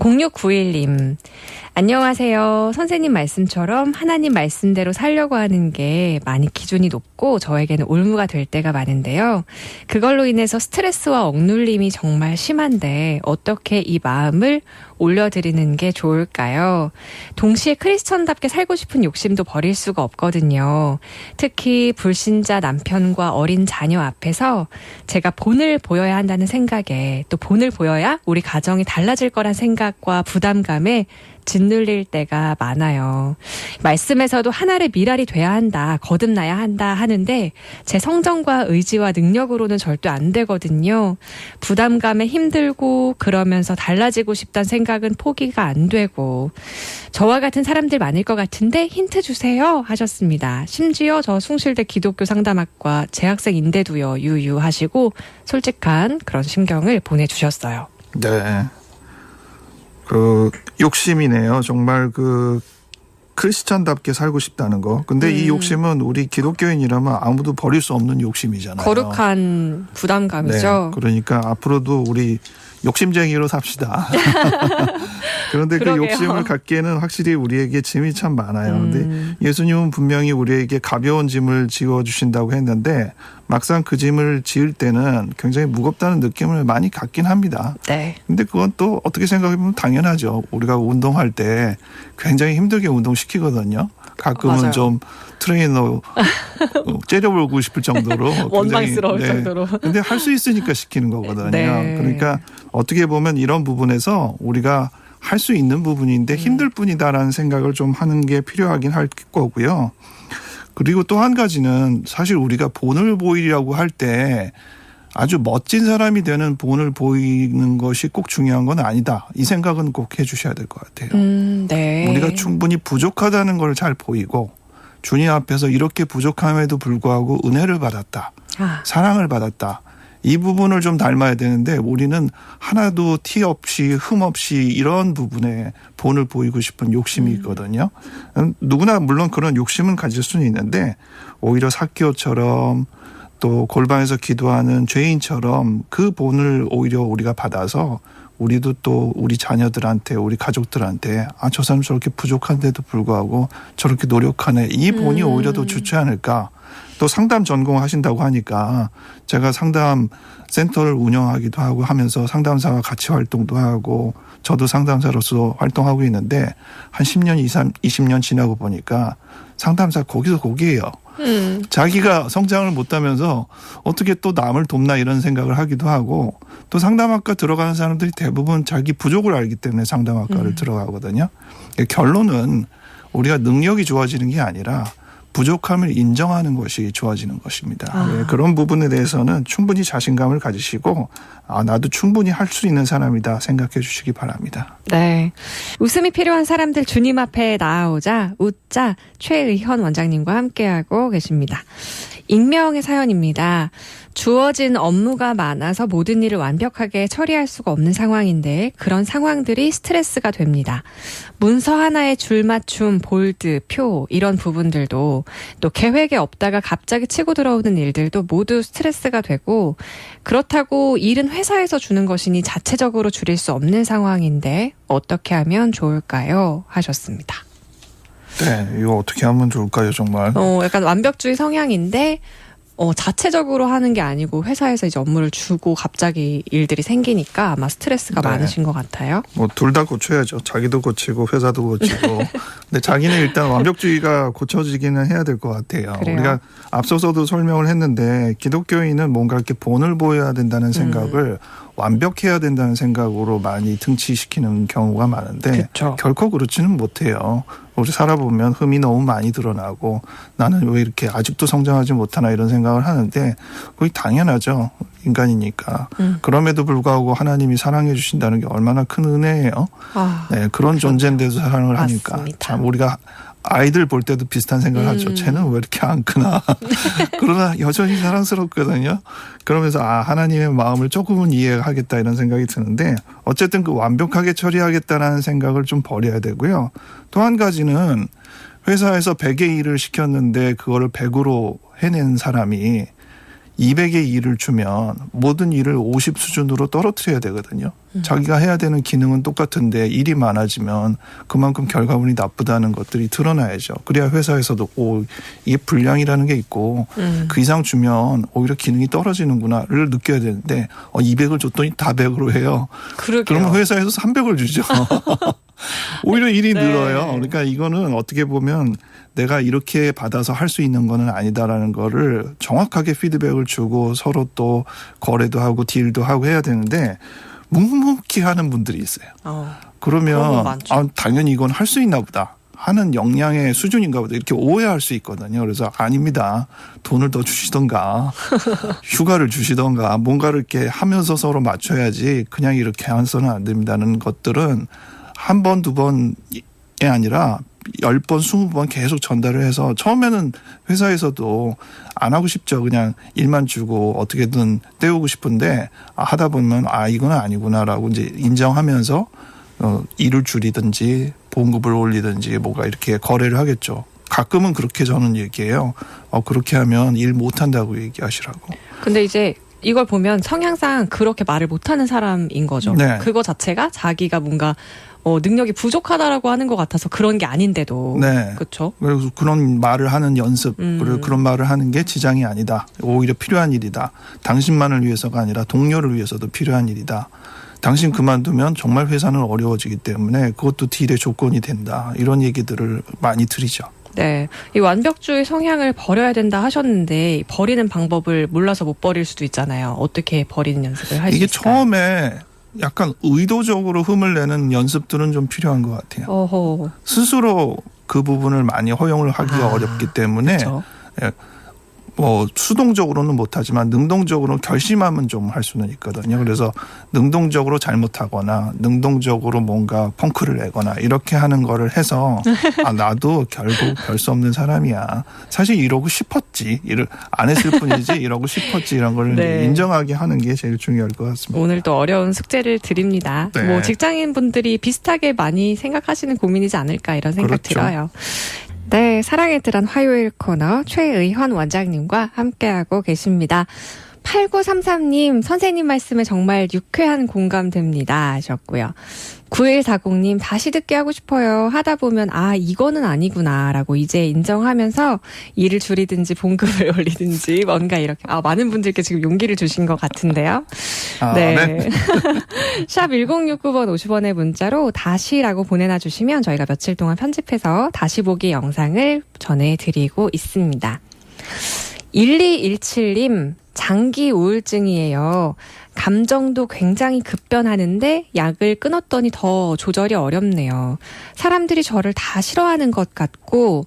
0691님, 안녕하세요. 선생님 말씀처럼 하나님 말씀대로 살려고 하는 게 많이 기준이 높고 저에게는 올무가 될 때가 많은데요. 그걸로 인해서 스트레스와 억눌림이 정말 심한데 어떻게 이 마음을 올려드리는 게 좋을까요? 동시에 크리스천답게 살고 싶은 욕심도 버릴 수가 없거든요. 특히 불신자 남편과 어린 자녀 앞에서 제가 본을 보여야 한다는 생각에, 또 본을 보여야 우리 가정이 달라질 거란 생각과 부담감에 짓눌릴 때가 많아요. 말씀에서도 하나의 미랄이 돼야 한다, 거듭나야 한다 하는데 제 성정과 의지와 능력으로는 절대 안 되거든요. 부담감에 힘들고 그러면서 달라지고 싶다는 생각은 포기가 안 되고, 저와 같은 사람들 많을 것 같은데 힌트 주세요 하셨습니다. 심지어 저 숭실대 기독교 상담학과 재학생인데도요, 유유하시고 솔직한 그런 심경을 보내주셨어요. 네. 욕심이네요. 정말 크리스찬답게 살고 싶다는 거. 근데 이 욕심은 우리 기독교인이라면 아무도 버릴 수 없는 욕심이잖아요. 거룩한 부담감이죠. 네. 그러니까 앞으로도 우리 욕심쟁이로 삽시다. 그런데 그러게요. 그 욕심을 갖기에는 확실히 우리에게 짐이 참 많아요. 근데 예수님은 분명히 우리에게 가벼운 짐을 지어주신다고 했는데 막상 그 짐을 지을 때는 굉장히 무겁다는 느낌을 많이 갖긴 합니다. 네. 근데 그건 또 어떻게 생각해보면 당연하죠. 우리가 운동할 때 굉장히 힘들게 운동시키거든요. 가끔은 맞아요. 좀 트레이너 째려보고 싶을 정도로. 원망스러울 정도로. 근데 할 수 있으니까 시키는 거거든요. 네. 그러니까 어떻게 보면 이런 부분에서 우리가 할 수 있는 부분인데 힘들 뿐이다라는 생각을 좀 하는 게 필요하긴 할 거고요. 그리고 또 한 가지는 사실 우리가 본을 보이려고 할 때 아주 멋진 사람이 되는 본을 보이는 것이 꼭 중요한 건 아니다. 이 생각은 꼭 해 주셔야 될 것 같아요. 네. 우리가 충분히 부족하다는 걸 잘 보이고 주님 앞에서 이렇게 부족함에도 불구하고 은혜를 받았다. 사랑을 받았다. 이 부분을 좀 닮아야 되는데 우리는 하나도 티 없이 흠 없이 이런 부분에 본을 보이고 싶은 욕심이 있거든요. 누구나 물론 그런 욕심은 가질 수는 있는데 오히려 삭개오처럼 또 골방에서 기도하는 죄인처럼 그 본을 오히려 우리가 받아서 우리도 또 우리 자녀들한테 우리 가족들한테 저 사람 저렇게 부족한데도 불구하고 저렇게 노력하네. 이 본이 오히려 더 좋지 않을까. 또 상담 전공하신다고 하니까 제가 상담 센터를 운영하기도 하고 하면서 상담사와 같이 활동도 하고 저도 상담사로서 활동하고 있는데 한 10년 이상 20년 지나고 보니까 상담사 거기서 거기에요. 자기가 성장을 못하면서 어떻게 또 남을 돕나 이런 생각을 하기도 하고 또 상담학과 들어가는 사람들이 대부분 자기 부족을 알기 때문에 상담학과를 들어가거든요. 결론은 우리가 능력이 좋아지는 게 아니라 부족함을 인정하는 것이 좋아지는 것입니다. 네, 그런 부분에 대해서는 충분히 자신감을 가지시고 나도 충분히 할 수 있는 사람이다 생각해 주시기 바랍니다. 네. 웃음이 필요한 사람들 주님 앞에 나아오자 웃자 최의현 원장님과 함께하고 계십니다. 익명의 사연입니다. 주어진 업무가 많아서 모든 일을 완벽하게 처리할 수가 없는 상황인데 그런 상황들이 스트레스가 됩니다. 문서 하나에 줄맞춤, 볼드, 표 이런 부분들도 또 계획에 없다가 갑자기 치고 들어오는 일들도 모두 스트레스가 되고 그렇다고 일은 회사에서 주는 것이니 자체적으로 줄일 수 없는 상황인데 어떻게 하면 좋을까요? 하셨습니다. 네, 이거 어떻게 하면 좋을까요, 정말? 약간 완벽주의 성향인데 자체적으로 하는 게 아니고 회사에서 이제 업무를 주고 갑자기 일들이 생기니까 아마 스트레스가 많으신 것 같아요. 뭐 둘 다 고쳐야죠. 자기도 고치고 회사도 고치고. 근데 자기는 일단 완벽주의가 고쳐지기는 해야 될 것 같아요. 그래요? 우리가 앞서서도 설명을 했는데 기독교인은 뭔가 이렇게 본을 보여야 된다는 생각을 완벽해야 된다는 생각으로 많이 등치시키는 경우가 많은데 그쵸. 결코 그렇지는 못해요. 우리 살아보면 흠이 너무 많이 드러나고 나는 왜 이렇게 아직도 성장하지 못하나 이런 생각을 하는데 그게 당연하죠. 인간이니까. 그럼에도 불구하고 하나님이 사랑해 주신다는 게 얼마나 큰 은혜예요. 네, 그런 존재인데도 사랑을 하니까. 맞습니다. 참 우리가 아이들 볼 때도 비슷한 생각을 하죠. 쟤는 왜 이렇게 안 크나. 그러나 여전히 사랑스럽거든요. 그러면서 하나님의 마음을 조금은 이해하겠다 이런 생각이 드는데 어쨌든 그 완벽하게 처리하겠다는 생각을 좀 버려야 되고요. 또 한 가지는 회사에서 100의 일을 시켰는데 그거를 100으로 해낸 사람이 200의 일을 주면 모든 일을 50 수준으로 떨어뜨려야 되거든요. 자기가 해야 되는 기능은 똑같은데 일이 많아지면 그만큼 결과물이 나쁘다는 것들이 드러나야죠. 그래야 회사에서도 이게 불량이라는 게 있고 그 이상 주면 오히려 기능이 떨어지는구나를 느껴야 되는데 200을 줬더니 다 100으로 해요. 그러게요. 그러면 회사에서 300을 주죠. 오히려 일이 늘어요. 그러니까 이거는 어떻게 보면 내가 이렇게 받아서 할 수 있는 거는 아니다라는 거를 정확하게 피드백을 주고 서로 또 거래도 하고 딜도 하고 해야 되는데 묵묵히 하는 분들이 있어요. 그러면 당연히 이건 할 수 있나 보다 하는 역량의 수준인가 보다 이렇게 오해할 수 있거든요. 그래서 아닙니다. 돈을 더 주시던가 휴가를 주시던가 뭔가를 이렇게 하면서 서로 맞춰야지 그냥 이렇게 해서는 안 됩니다는 것들은 한 번, 두 번이 아니라 10번, 20번 계속 전달을 해서 처음에는 회사에서도 안 하고 싶죠. 그냥 일만 주고 어떻게든 때우고 싶은데 하다 보면 이건 아니구나라고 이제 인정하면서 일을 줄이든지 봉급을 올리든지 뭐가 이렇게 거래를 하겠죠. 가끔은 그렇게 저는 얘기해요. 그렇게 하면 일 못한다고 얘기하시라고. 근데 이제 이걸 보면 성향상 그렇게 말을 못하는 사람인 거죠. 네. 그거 자체가 자기가 뭔가 능력이 부족하다라고 하는 것 같아서 그런 게 아닌데도. 네. 그렇죠. 그래서 그런 말을 하는 연습, 그리고 그런 말을 하는 게 지장이 아니다. 오히려 필요한 일이다. 당신만을 위해서가 아니라 동료를 위해서도 필요한 일이다. 당신 그만두면 정말 회사는 어려워지기 때문에 그것도 딜의 조건이 된다. 이런 얘기들을 많이 드리죠. 네. 이 완벽주의 성향을 버려야 된다 하셨는데 버리는 방법을 몰라서 못 버릴 수도 있잖아요. 어떻게 버리는 연습을 할 수 있을까요? 이게 처음에 약간 의도적으로 흠을 내는 연습들은 좀 필요한 것 같아요. 어허. 스스로 그 부분을 많이 허용을 하기가 어렵기 때문에 그렇죠. 수동적으로는 못하지만 능동적으로 결심하면 좀 할 수는 있거든요. 그래서 능동적으로 잘못하거나 능동적으로 뭔가 펑크를 내거나 이렇게 하는 거를 해서 나도 결국 별 수 없는 사람이야. 사실 이러고 싶었지. 안 했을 뿐이지 이러고 싶었지 이런 걸 네. 인정하게 하는 게 제일 중요할 것 같습니다. 오늘도 어려운 숙제를 드립니다. 네. 직장인분들이 비슷하게 많이 생각하시는 고민이지 않을까 이런 생각 그렇죠. 들어요. 네, 사랑의 드란 화요일 코너 최의헌 원장님과 함께하고 계십니다. 8933님, 선생님 말씀에 정말 유쾌한 공감됩니다 하셨고요. 9140님, 다시 듣게 하고 싶어요. 하다 보면 이거는 아니구나 라고 이제 인정하면서 일을 줄이든지 봉급을 올리든지 뭔가 이렇게 많은 분들께 지금 용기를 주신 것 같은데요. 네. 샵 1069번 50원의 문자로 다시라고 보내놔 주시면 저희가 며칠 동안 편집해서 다시 보기 영상을 전해드리고 있습니다. 1217님, 장기 우울증이에요. 감정도 굉장히 급변하는데 약을 끊었더니 더 조절이 어렵네요. 사람들이 저를 다 싫어하는 것 같고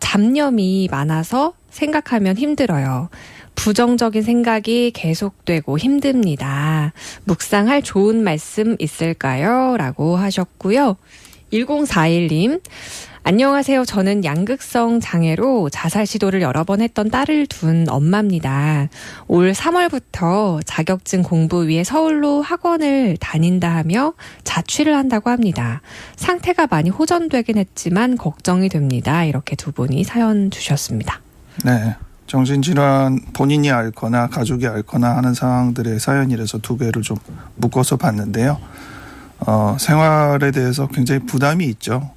잡념이 많아서 생각하면 힘들어요. 부정적인 생각이 계속되고 힘듭니다. 묵상할 좋은 말씀 있을까요? 라고 하셨고요. 1041님, 안녕하세요. 저는 양극성 장애로 자살 시도를 여러 번 했던 딸을 둔 엄마입니다. 올 3월부터 자격증 공부 위해 서울로 학원을 다닌다 하며 자취를 한다고 합니다. 상태가 많이 호전되긴 했지만 걱정이 됩니다. 이렇게 두 분이 사연 주셨습니다. 네. 정신질환 본인이 앓거나 가족이 앓거나 하는 상황들의 사연이라서 두 개를 좀 묶어서 봤는데요. 생활에 대해서 굉장히 부담이 있죠.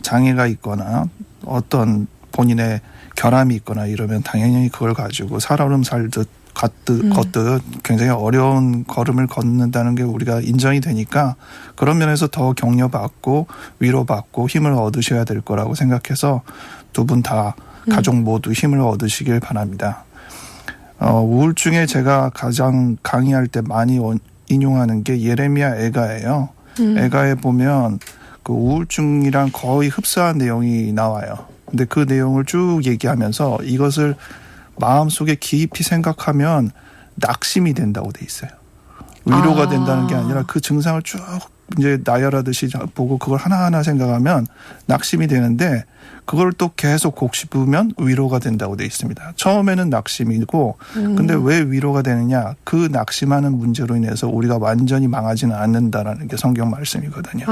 장애가 있거나 어떤 본인의 결함이 있거나 이러면 당연히 그걸 가지고 살얼음 살듯 걷듯 굉장히 어려운 걸음을 걷는다는 게 우리가 인정이 되니까 그런 면에서 더 격려받고 위로받고 힘을 얻으셔야 될 거라고 생각해서 두 분 다 가족 모두 힘을 얻으시길 바랍니다. 우울증에 제가 가장 강의할 때 많이 인용하는 게 예레미야 애가예요. 애가에 보면 그 우울증이랑 거의 흡사한 내용이 나와요. 근데 그 내용을 쭉 얘기하면서 이것을 마음속에 깊이 생각하면 낙심이 된다고 돼 있어요. 위로가 된다는 게 아니라 그 증상을 쭉 이제 나열하듯이 보고 그걸 하나하나 생각하면 낙심이 되는데 그걸 또 계속 곱씹으면 위로가 된다고 되어 있습니다. 처음에는 낙심이고 근데 왜 위로가 되느냐? 그 낙심하는 문제로 인해서 우리가 완전히 망하지는 않는다라는 게 성경 말씀이거든요.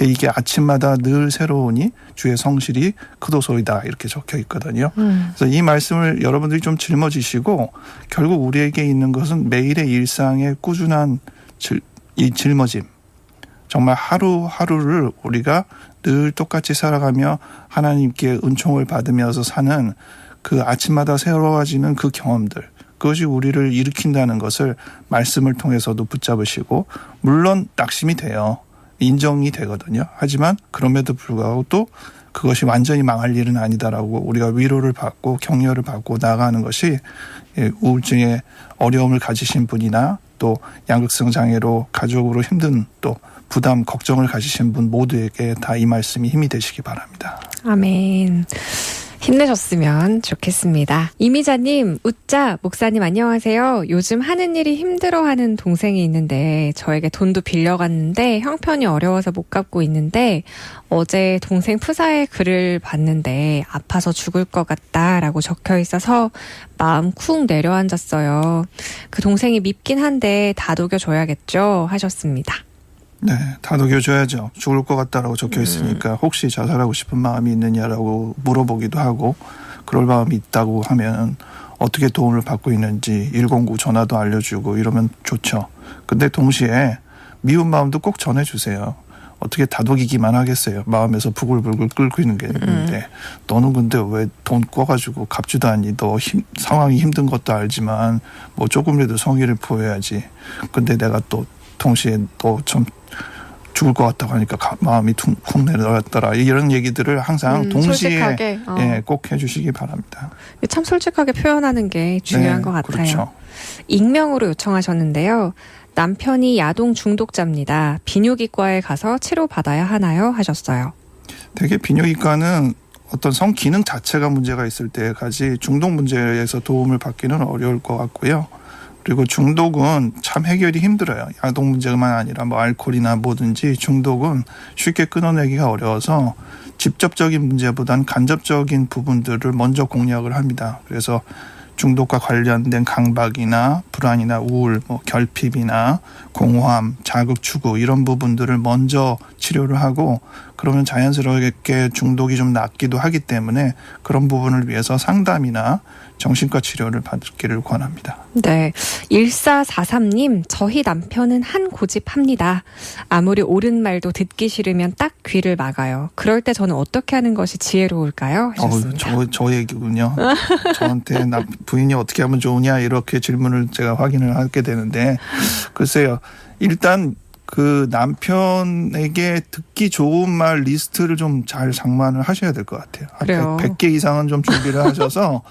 이게 아침마다 늘 새로우니 주의 성실이 그도소이다 이렇게 적혀 있거든요. 그래서 이 말씀을 여러분들이 좀 짊어지시고 결국 우리에게 있는 것은 매일의 일상의 꾸준한 이 짊어짐. 정말 하루하루를 우리가 늘 똑같이 살아가며 하나님께 은총을 받으면서 사는 그 아침마다 새로워지는 그 경험들. 그것이 우리를 일으킨다는 것을 말씀을 통해서도 붙잡으시고 물론 낙심이 돼요. 인정이 되거든요. 하지만 그럼에도 불구하고 또 그것이 완전히 망할 일은 아니다라고 우리가 위로를 받고 격려를 받고 나아가는 것이 우울증에 어려움을 가지신 분이나 또 양극성 장애로 가족으로 힘든 또 부담, 걱정을 가지신 분 모두에게 다 이 말씀이 힘이 되시기 바랍니다. 아멘. 힘내셨으면 좋겠습니다. 이미자님, 웃자, 목사님 안녕하세요. 요즘 하는 일이 힘들어하는 동생이 있는데 저에게 돈도 빌려갔는데 형편이 어려워서 못 갚고 있는데 어제 동생 프사의 글을 봤는데 아파서 죽을 것 같다라고 적혀 있어서 마음 쿵 내려앉았어요. 그 동생이 밉긴 한데 다독여줘야겠죠 하셨습니다. 네, 다독여줘야죠. 죽을 것 같다라고 적혀 있으니까 혹시 자살하고 싶은 마음이 있느냐라고 물어보기도 하고 그럴 마음이 있다고 하면 어떻게 도움을 받고 있는지 109 전화도 알려주고 이러면 좋죠. 근데 동시에 미운 마음도 꼭 전해주세요. 어떻게 다독이기만 하겠어요. 마음에서 부글부글 끓고 있는 게 있는데 너는 근데 왜 돈 꿔가지고 갚지도 않니? 너 상황이 힘든 것도 알지만 뭐 조금이라도 성의를 보여야지. 근데 내가 또 동시에 또 좀 죽을 것 같다고 하니까 마음이 쿵 내려왔더라. 이런 얘기들을 항상 동시에 꼭 해주시기 바랍니다. 참 솔직하게 표현하는 게 중요한 것 같아요. 그렇죠. 익명으로 요청하셨는데요. 남편이 야동 중독자입니다. 비뇨기과에 가서 치료받아야 하나요? 하셨어요. 되게 비뇨기과는 어떤 성 기능 자체가 문제가 있을 때까지 중독 문제에서 도움을 받기는 어려울 것 같고요. 그리고 중독은 참 해결이 힘들어요. 야동 문제만 아니라 뭐 알코올이나 뭐든지 중독은 쉽게 끊어내기가 어려워서 직접적인 문제보다는 간접적인 부분들을 먼저 공략을 합니다. 그래서 중독과 관련된 강박이나 불안이나 우울, 뭐 결핍이나 공허함, 자극 추구 이런 부분들을 먼저 치료를 하고 그러면 자연스럽게 중독이 좀 낫기도 하기 때문에 그런 부분을 위해서 상담이나 정신과 치료를 받기를 권합니다. 네. 1443님, 저희 남편은 한 고집합니다. 아무리 옳은 말도 듣기 싫으면 딱 귀를 막아요. 그럴 때 저는 어떻게 하는 것이 지혜로울까요? 하셨습니다. 저 얘기군요. 저한테 부인이 어떻게 하면 좋으냐 이렇게 질문을 제가 확인을 하게 되는데 글쎄요. 일단 그 남편에게 듣기 좋은 말 리스트를 좀 잘 장만을 하셔야 될 것 같아요. 그래요. 100개 이상은 좀 준비를 하셔서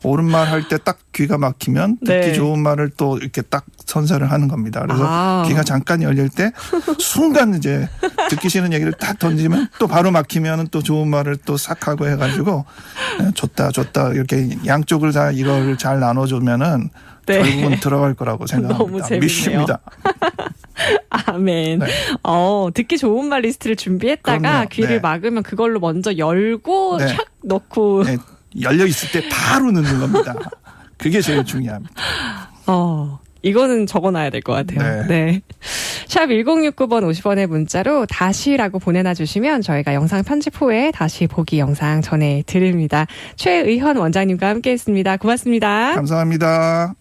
옳은 말 할 때 딱 귀가 막히면 듣기 좋은 말을 또 이렇게 딱 선사를 하는 겁니다. 그래서 귀가 잠깐 열릴 때 순간 이제 듣기 싫은 얘기를 딱 던지면 또 바로 막히면 또 좋은 말을 또 싹 하고 해가지고 좋다 이렇게 양쪽을 다 이걸 잘 나눠주면은 결국은 들어갈 거라고 생각합니다. 너무 재밌네요. 믿습니다. 아멘. 듣기 좋은 말 리스트를 준비했다가 그럼요. 귀를 막으면 그걸로 먼저 열고 촥 넣고. 열려 있을 때 바로 넣는 겁니다. 그게 제일 중요합니다. 이거는 적어놔야 될 것 같아요. 네. 샵 1069번 50원의 문자로 다시라고 보내놔 주시면 저희가 영상 편집 후에 다시 보기 영상 전해드립니다. 최의현 원장님과 함께했습니다. 고맙습니다. 감사합니다.